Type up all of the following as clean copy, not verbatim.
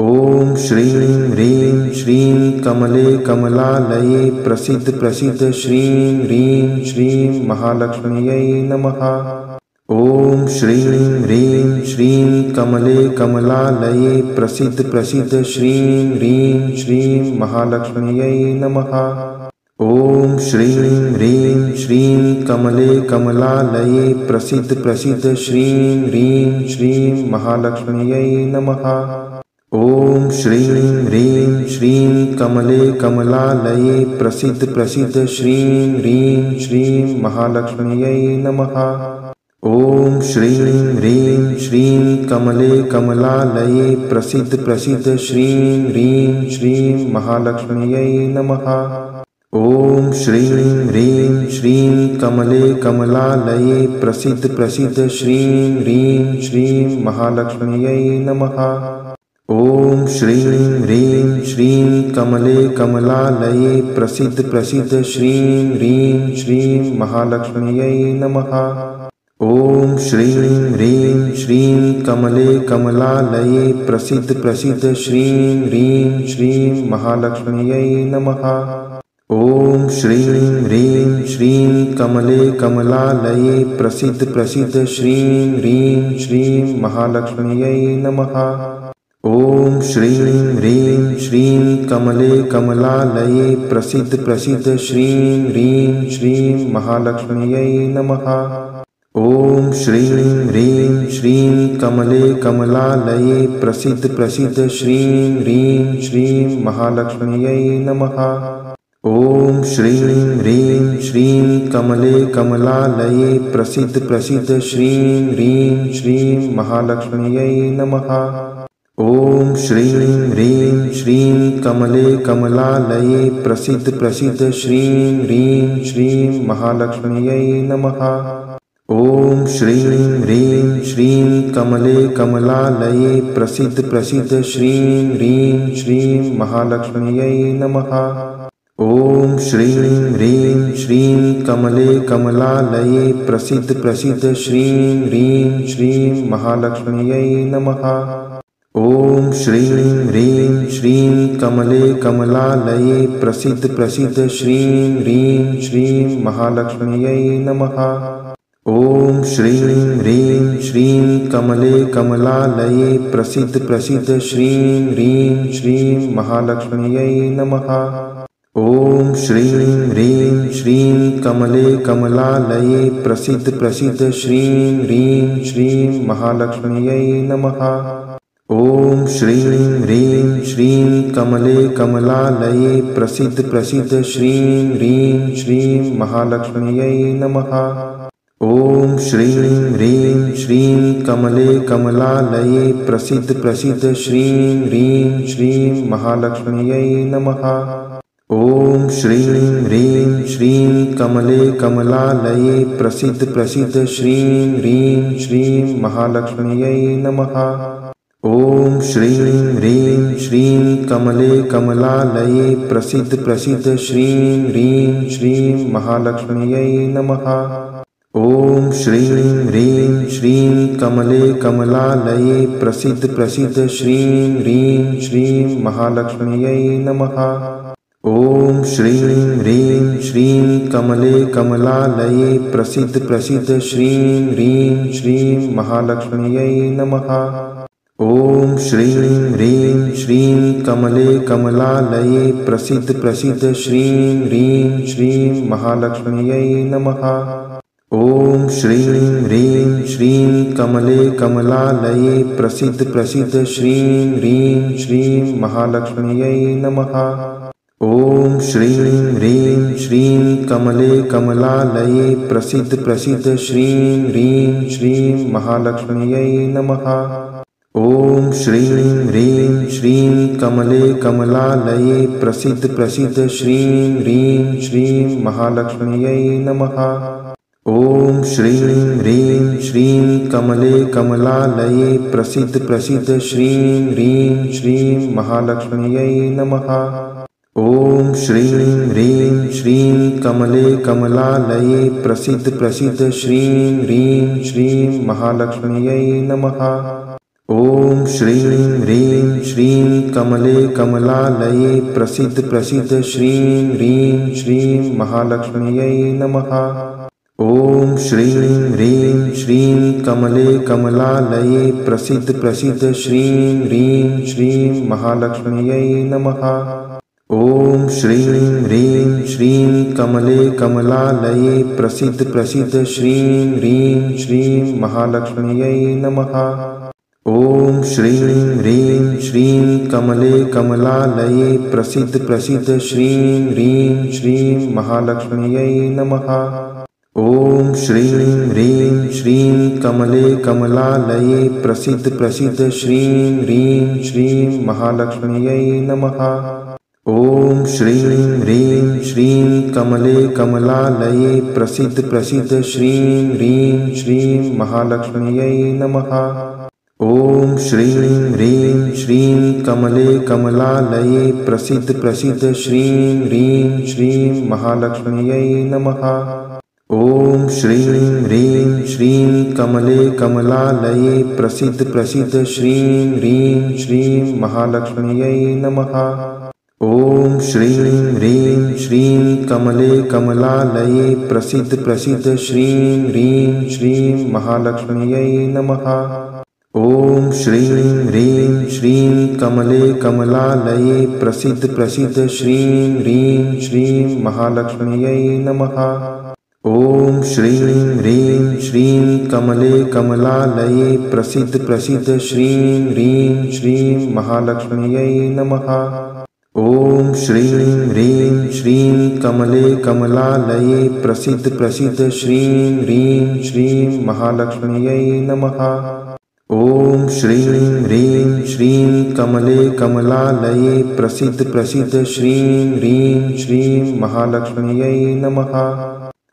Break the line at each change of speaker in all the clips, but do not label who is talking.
ॐ श्रीं ह्रीं श्रीं कमले कमलालये प्रसीद प्रसीद श्रीं ह्रीं श्रीं महालक्ष्म्यै नमः। ॐ श्रीं ह्रीं श्रीं कमले कमलालये प्रसीद प्रसीद श्रीं ह्रीं श्रीं महालक्ष्म्यै नमः। ॐ श्रीं ह्रीं श्रीं कमले कमलालये प्रसीद प्रसीद श्रीं ह्रीं श्रीं महालक्ष्म्यै नमः। ॐ श्रीं ह्रीं श्रीं कमले कमलालये प्रसीद प्रसीद श्रीं ह्रीं श्रीं महालक्ष्म्यै नमः। ॐ श्रीं ह्रीं श्रीं कमले कमलालये प्रसीद प्रसीद श्रीं ह्रीं श्रीं महालक्ष्म्यै नमः। ॐ श्रीं ह्रीं श्रीं कमले कमलालये प्रसीद प्रसीद श्रीं ह्रीं श्रीं महालक्ष्म्यै नमः। ॐ श्रीं ह्रीं श्रीं कमले कमलालये प्रसीद प्रसीद श्रीं ह्रीं श्रीं महालक्ष्म्यै नमः। ॐ श्रीं ह्रीं श्रीं कमले कमलालये प्रसीद प्रसीद श्रीं ह्रीं श्रीं महालक्ष्म्यै नमः। ॐ श्रीं ह्रीं श्रीं कमले कमलालये प्रसीद प्रसीद श्रीं ह्रीं श्रीं महालक्ष्म्यै नमः। ॐ श्रीं ह्रीं श्रीं कमले कमलालये प्रसीद प्रसीद श्रीं ह्रीं श्रीं महालक्ष्म्यै नमः। ॐ श्रीं ह्रीं श्रीं कमले कमलालये प्रसीद प्रसीद श्रीं ह्रीं श्रीं महालक्ष्म्यै नमः। ॐ श्रीं ह्रीं श्रीं कमले कमलालये प्रसीद प्रसीद श्रीं ह्रीं श्रीं महालक्ष्म्यै नमः। ॐ श्रीं ह्रीं श्रीं कमले कमलालये प्रसीद प्रसीद श्रीं ह्रीं श्रीं महालक्ष्म्यै नमः। ॐ श्रीं ह्रीं श्रीं कमले कमलालये प्रसीद प्रसीद श्रीं ह्रीं श्रीं महालक्ष्म्यै नमः। ॐ श्रीं ह्रीं श्रीं कमले कमलालये प्रसीद प्रसीद श्रीं ह्रीं श्रीं महालक्ष्म्यै नमः। ॐ श्रीं ह्रीं श्रीं कमले कमलालये प्रसीद प्रसीद श्रीं ह्रीं श्रीं महालक्ष्म्यै नमः। ॐ श्रीं ह्रीं श्रीं कमले कमलालये प्रसीद प्रसीद श्रीं ह्रीं श्रीं महालक्ष्म्यै नमः। ॐ श्रीं ह्रीं श्रीं कमले कमलालये प्रसीद प्रसीद श्रीं ह्रीं श्रीं महालक्ष्म्यै नमः। ॐ श्रीं ह्रीं श्रीं कमले कमलालये प्रसीद प्रसीद श्रीं ह्रीं श्रीं महालक्ष्म्यै नमः। ॐ श्रीं ह्रीं श्रीं कमले कमलालये प्रसीद प्रसीद श्रीं ह्रीं श्रीं महालक्ष्म्यै नमः। ॐ श्रीं ह्रीं श्रीं कमले कमलालये प्रसीद प्रसीद श्रीं ह्रीं श्रीं महालक्ष्म्यै नमः। ॐ श्रीं ह्रीं श्रीं कमले कमलालये प्रसीद प्रसीद श्रीं ह्रीं श्रीं महालक्ष्म्यै नमः। ॐ श्रीं ह्रीं श्रीं कमले कमलालये प्रसीद प्रसीद श्रीं ह्रीं श्रीं महालक्ष्म्यै नमः। ॐ श्रीं ह्रीं श्रीं कमले कमलालये प्रसीद प्रसीद श्रीं ह्रीं श्रीं महालक्ष्म्यै नमः। ॐ श्रीं ह्रीं श्रीं कमले कमलालये प्रसीद प्रसीद श्रीं ह्रीं श्रीं महालक्ष्म्यै नमः। ॐ श्रीं ह्रीं श्रीं कमले कमलालये प्रसीद प्रसीद श्रीं ह्रीं श्रीं महालक्ष्म्यै नमः। ॐ श्रीं ह्रीं श्रीं कमले कमलालये प्रसीद प्रसीद श्रीं ह्रीं श्रीं महालक्ष्म्यै नमः। ॐ श्रीं ह्रीं श्रीं कमले कमलालये प्रसीद प्रसीद श्रीं ह्रीं श्रीं महालक्ष्म्यै नमः। ॐ श्रीं ह्रीं श्रीं कमले कमलालये प्रसीद प्रसीद श्रीं ह्रीं श्रीं महालक्ष्म्यै नमः। ॐ श्रीं ह्रीं श्रीं कमले कमलालये प्रसीद प्रसीद श्रीं ह्रीं श्रीं महालक्ष्म्यै नमः। ॐ श्रीं ह्रीं श्रीं कमले कमलालये प्रसीद प्रसीद श्रीं ह्रीं श्रीं महालक्ष्म्यै नमः। ॐ श्रीं ह्रीं श्रीं कमले कमलालये प्रसीद प्रसीद श्रीं ह्रीं श्रीं महालक्ष्म्यै नमः। ॐ श्रीं ह्रीं श्रीं कमले कमलालये प्रसीद प्रसीद श्रीं ह्रीं श्रीं महालक्ष्म्यै नमः। ॐ श्रीं ह्रीं श्रीं कमले कमलालये प्रसीद प्रसीद श्रीं ह्रीं श्रीं महालक्ष्म्यै नमः। ॐ श्रीं ह्रीं श्रीं कमले कमलालये प्रसीद प्रसीद श्रीं ह्रीं श्रीं महालक्ष्म्यै नमः। ॐ श्रीं ह्रीं श्रीं कमले कमलालये प्रसीद प्रसीद श्रीं ह्रीं श्रीं महालक्ष्म्यै नमः। ॐ श्रीं ह्रीं श्रीं कमले कमलालये प्रसीद प्रसीद श्रीं ह्रीं श्रीं महालक्ष्म्यै नमः। ॐ श्रीं ह्रीं श्रीं कमले कमलालये प्रसीद प्रसीद श्रीं ह्रीं श्रीं महालक्ष्म्यै नमः। ॐ श्रीं ह्रीं श्रीं कमले कमलालये प्रसीद प्रसीद श्रीं ह्रीं श्रीं महालक्ष्म्यै नमः। ॐ श्रीं ह्रीं श्रीं कमले कमलालये प्रसीद प्रसीद श्रीं ह्रीं श्रीं महालक्ष्म्यै नमः। ॐ श्रीं ह्रीं श्रीं कमले कमलालये प्रसीद प्रसीद श्रीं ह्रीं श्रीं महालक्ष्म्यै नमः। ॐ श्रीं ह्रीं श्रीं कमले कमलालये प्रसीद प्रसीद श्रीं ह्रीं श्रीं महालक्ष्म्यै नमः। ॐ श्रीं ह्रीं श्रीं कमले कमलालये प्रसीद प्रसीद श्रीं ह्रीं श्रीं महालक्ष्म्यै नमः।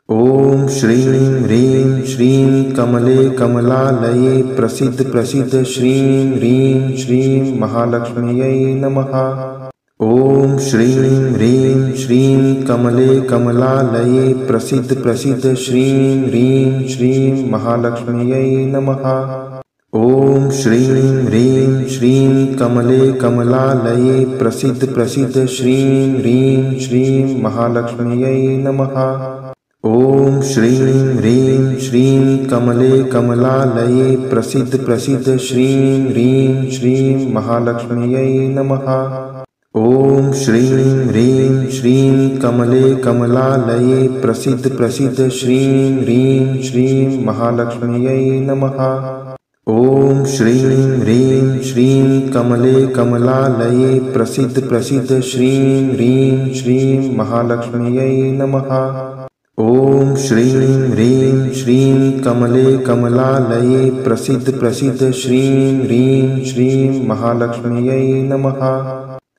ॐ श्रीं ह्रीं श्रीं कमले कमलालये प्रसीद प्रसीद श्रीं ह्रीं श्रीं महालक्ष्म्यै नमः। ॐ श्रीं ह्रीं श्रीं कमले कमलालये प्रसीद प्रसीद श्रीं ह्रीं श्रीं महालक्ष्म्यै नमः। ॐ श्रीं ह्रीं श्रीं कमले कमलालये प्रसीद प्रसीद श्रीं ह्रीं श्रीं महालक्ष्म्यै नमः। ॐ श्रीं ह्रीं श्रीं कमले कमलालये प्रसीद प्रसीद श्रीं ह्रीं श्रीं महालक्ष्म्यै नमः। ॐ श्रीं ह्रीं श्रीं कमले कमलालये प्रसीद प्रसीद श्रीं ह्रीं श्रीं महालक्ष्म्यै नमः। ॐ श्रीं ह्रीं श्रीं कमले कमलालये प्रसीद प्रसीद श्रीं ह्रीं श्रीं महालक्ष्म्यै नमः। ॐ श्रीं ह्रीं श्रीं कमले कमलालये प्रसीद प्रसीद श्रीं ह्रीं श्रीं महालक्ष्म्यै नमः।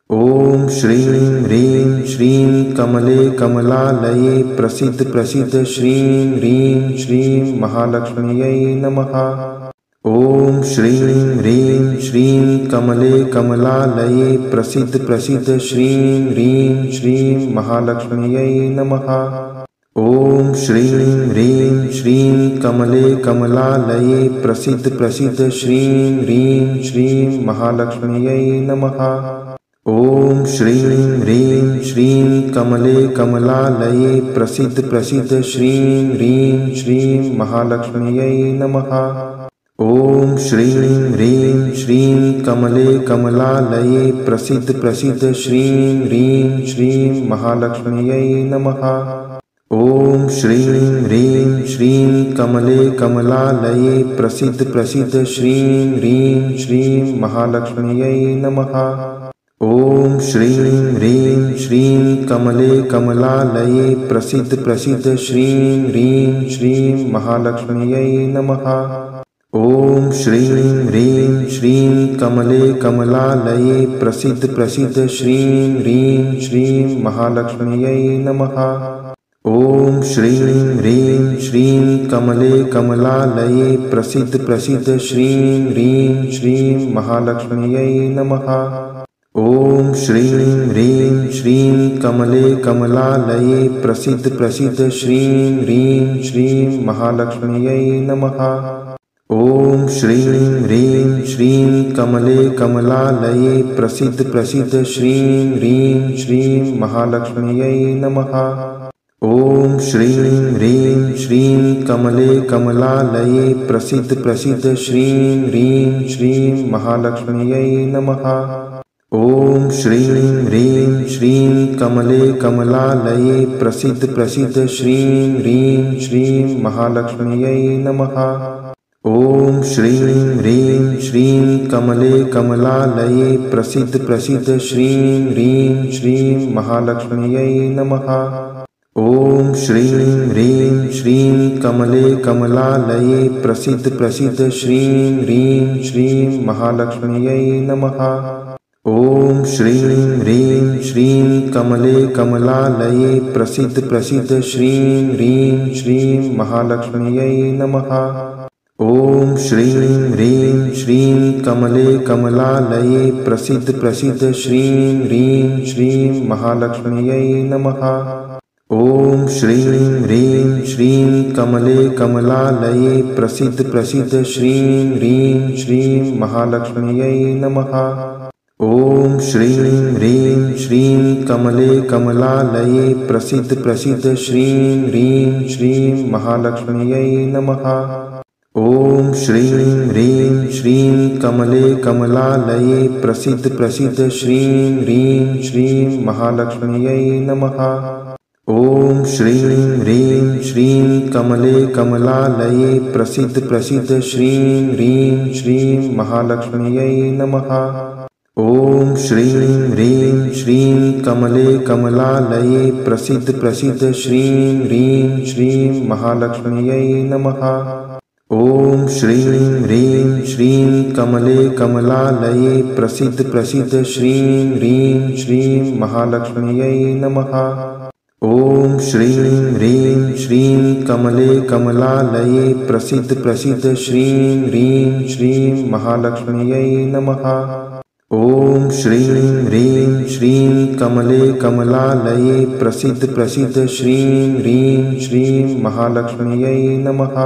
ॐ श्रीं ह्रीं श्रीं कमले कमलालये प्रसीद प्रसीद श्रीं ह्रीं श्रीं महालक्ष्म्यै नमः। ॐ श्रीं ह्रीं श्रीं कमले कमलालये प्रसीद प्रसीद श्रीं ह्रीं श्रीं महालक्ष्म्यै नमः। ॐ श्रीं ह्रीं श्रीं कमले कमलालये प्रसीद प्रसीद श्रीं ह्रीं श्रीं महालक्ष्म्यै नमः। ॐ श्रीं ह्रीं श्रीं कमले कमलालये प्रसीद प्रसीद श्रीं ह्रीं श्रीं महालक्ष्म्यै नमः। ॐ श्रीं ह्रीं श्रीं कमले कमलालये प्रसीद प्रसीद श्रीं ह्रीं श्रीं महालक्ष्म्यै नमः। ॐ श्रीं ह्रीं श्रीं कमले कमलालये प्रसीद प्रसीद श्रीं ह्रीं श्रीं महालक्ष्म्यै नमः। ॐ श्रीं ह्रीं श्रीं कमले कमलालये प्रसीद प्रसीद श्रीं ह्रीं श्रीं महालक्ष्म्यै नमः। ॐ श्रीं ह्रीं श्रीं कमले कमलालये प्रसीद प्रसीद श्रीं ह्रीं श्रीं महालक्ष्म्यै नमः। ॐ श्रीं ह्रीं श्रीं कमले कमलालये प्रसीद प्रसीद श्रीं ह्रीं श्रीं महालक्ष्म्यै नमः। ॐ श्रीं ह्रीं श्रीं कमले कमलालये प्रसीद प्रसीद श्रीं ह्रीं श्रीं महालक्ष्म्यै नमः। ॐ श्रीं ह्रीं श्रीं कमले कमलालये प्रसीद प्रसीद श्रीं ह्रीं श्रीं महालक्ष्म्यै नमः। ॐ श्रीं ह्रीं श्रीं कमले कमलालये प्रसीद प्रसीद श्रीं ह्रीं श्रीं महालक्ष्म्यै नमः। ॐ श्रीं ह्रीं श्रीं कमले कमलालये प्रसीद प्रसीद श्रीं ह्रीं श्रीं महालक्ष्म्यै नमः। ॐ श्रीं ह्रीं श्रीं कमले कमलालये प्रसीद प्रसीद श्रीं ह्रीं श्रीं महालक्ष्म्यै नमः। ॐ श्रीं ह्रीं श्रीं कमले कमलालये प्रसीद प्रसीद श्रीं ह्रीं श्रीं महालक्ष्म्यै नमः। ॐ श्रीं ह्रीं श्रीं कमले कमलालये प्रसीद प्रसीद श्रीं ह्रीं श्रीं महालक्ष्म्यै नमः। ॐ श्रीं ह्रीं श्रीं कमले कमलालये प्रसीद प्रसीद श्रीं ह्रीं श्रीं महालक्ष्म्यै नमः। ॐ श्रीं ह्रीं श्रीं कमले कमलालये प्रसीद प्रसीद श्रीं ह्रीं श्रीं महालक्ष्म्यै नमः। ॐ श्रीं ह्रीं श्रीं कमले कमलालये प्रसीद प्रसीद श्रीं ह्रीं श्रीं महालक्ष्म्यै नमः। ॐ श्रीं ह्रीं श्रीं कमले कमलालये प्रसीद प्रसीद श्रीं ह्रीं श्रीं महालक्ष्म्यै नमः। ॐ श्रीं ह्रीं श्रीं कमले कमलालये प्रसीद प्रसीद श्रीं ह्रीं श्रीं महालक्ष्म्यै नमः। ॐ श्रीं ह्रीं श्रीं कमले कमलालये प्रसीद प्रसीद श्रीं ह्रीं श्रीं महालक्ष्म्यै नमः। ॐ श्रीं ह्रीं श्रीं कमले कमलालये प्रसीद प्रसीद श्रीं ह्रीं श्रीं महालक्ष्म्यै नमः। ॐ श्रीं ह्रीं श्रीं कमले कमलालये प्रसीद प्रसीद श्रीं ह्रीं श्रीं महालक्ष्म्यै नमः। ॐ श्रीं ह्रीं श्रीं कमले कमलालये प्रसीद प्रसीद श्रीं ह्रीं श्रीं महालक्ष्म्यै नमः।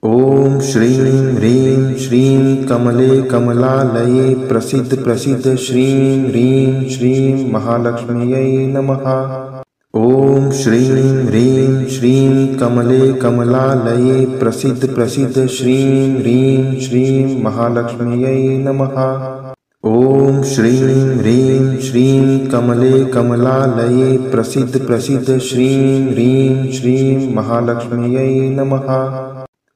ॐ श्रीं ह्रीं श्रीं कमले कमलालये प्रसीद प्रसीद श्रीं ह्रीं श्रीं महालक्ष्म्यै नमः। ॐ श्रीं ह्रीं श्रीं कमले कमलालये प्रसीद प्रसीद श्रीं ह्रीं श्रीं महालक्ष्म्यै नमः। ॐ श्रीं ह्रीं श्रीं कमले कमलालये प्रसीद प्रसीद श्रीं ह्रीं श्रीं महालक्ष्म्यै नमः।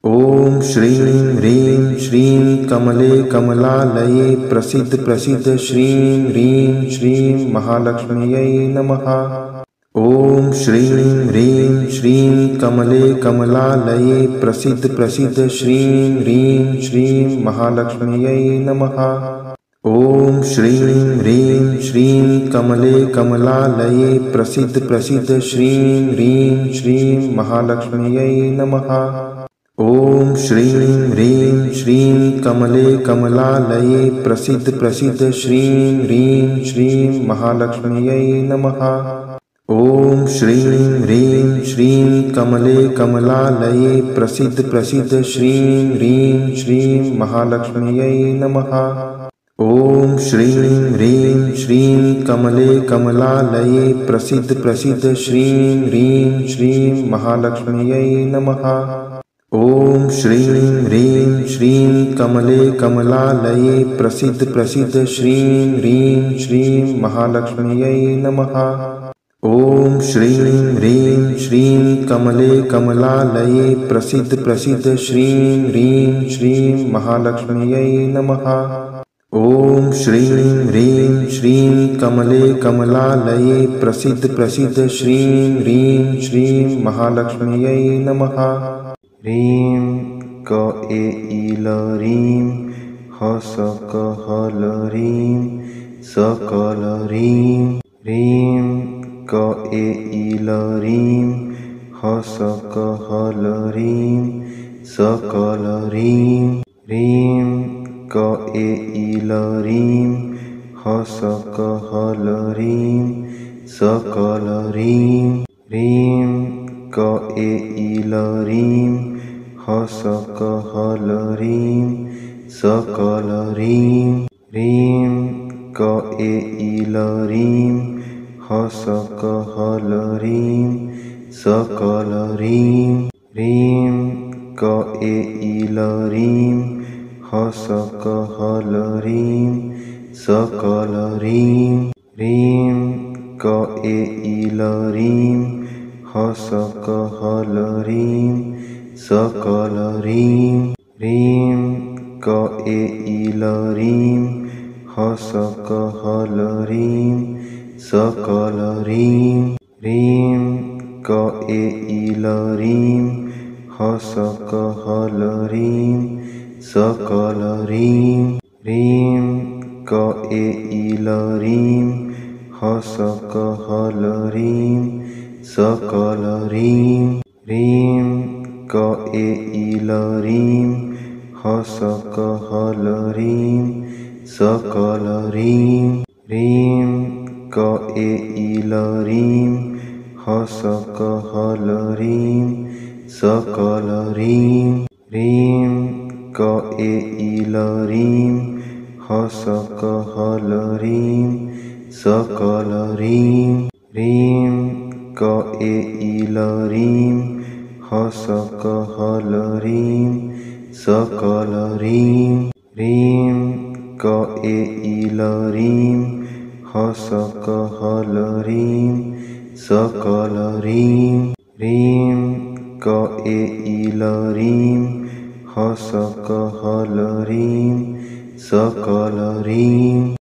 ॐ श्रीं ह्रीं श्रीं कमले कमलालये प्रसीद प्रसीद श्रीं ह्रीं श्रीं महालक्ष्म्यै नमः। ॐ श्रीं ह्रीं श्रीं कमले कमलालये प्रसीद प्रसीद श्रीं ह्रीं श्रीं महालक्ष्म्यै नमः। ॐ श्रीं ह्रीं श्रीं कमले कमलालये प्रसीद प्रसीद श्रीं ह्रीं श्रीं महालक्ष्म्यै नमः। ॐ श्रीं ह्रीं श्रीं कमले कमलालये प्रसीद प्रसीद श्रीं ह्रीं श्रीं महालक्ष्म्यै नमः। ॐ श्रीं ह्रीं श्रीं कमले कमलालये प्रसीद प्रसीद श्रीं ह्रीं श्रीं महालक्ष्म्यै नमः। ॐ श्रीं ह्रीं श्रीं कमले कमलालये प्रसीद प्रसीद श्रीं ह्रीं श्रीं महालक्ष्म्यै नमः। ॐ श्रीं ह्रीं श्रीं कमले कमलालये प्रसीद प्रसीद श्रीं ह्रीं श्रीं महालक्ष्म्यै नमः। ॐ श्रीं ह्रीं श्रीं कमले कमलालये प्रसीद प्रसीद श्रीं ह्रीं श्रीं महालक्ष्म्यै नमः। ॐ श्रीं ह्रीं श्रीं कमले कमलालये प्रसीद प्रसीद श्रीं ह्रीं श्रीं महालक्ष्म्यै नमः।
ह्रीं क ए ईल ह्रीं ह स क हल ह्रीं स कल ह्रीं ह्रीं क ए ईल ह्रीं ह स क हल ह्रीं स कल ह्रीं ह्रीं क ए ईल ह्रीं ह स क हल ह्रीं स कल ह्रीं ह्रीं क ए ईल ह्रीं हसकहल ह्रीं सकल ह्रीं ह्रीं कएइल ह्रीं हसकहल ह्रीं सकल ह्रीं ह्रीं कएइल ह्रीं हसकहल ह्रीं सकल ह्रीं ह्रीं कएइल ह्रीं हसकहल ह्रीं सकल ह्रीं ह्रीं कएइल ह्रीं हसकहल ह्रीं सकल ह्रीं ह्रीं कएइल ह्रीं हसकहल ह्रीं सकल ह्रीं ह्रीं कएइल ह्रीं हसकहल ह्रीं सकल ह्रीं ह्रीं कएइल ह्रीं हसकहल ह्रीं सकल ह्रीं ह्रीं कएइल ह्रीं हसकहल ह्रीं सकल ह्रीं ह्रीं कएइल ह्रीं हसकहल ह्रीं सकल ह्रीं ह्रीं कएइल ह्रीं हसकहल ह्रीं सकल ह्रीं ह्रीं कएइल ह्रीं हसकहल ह्रीं सकल ह्रीं ह्रीं कएइल ह्रीं हसकहल ह्रीं सकल ह्रीं।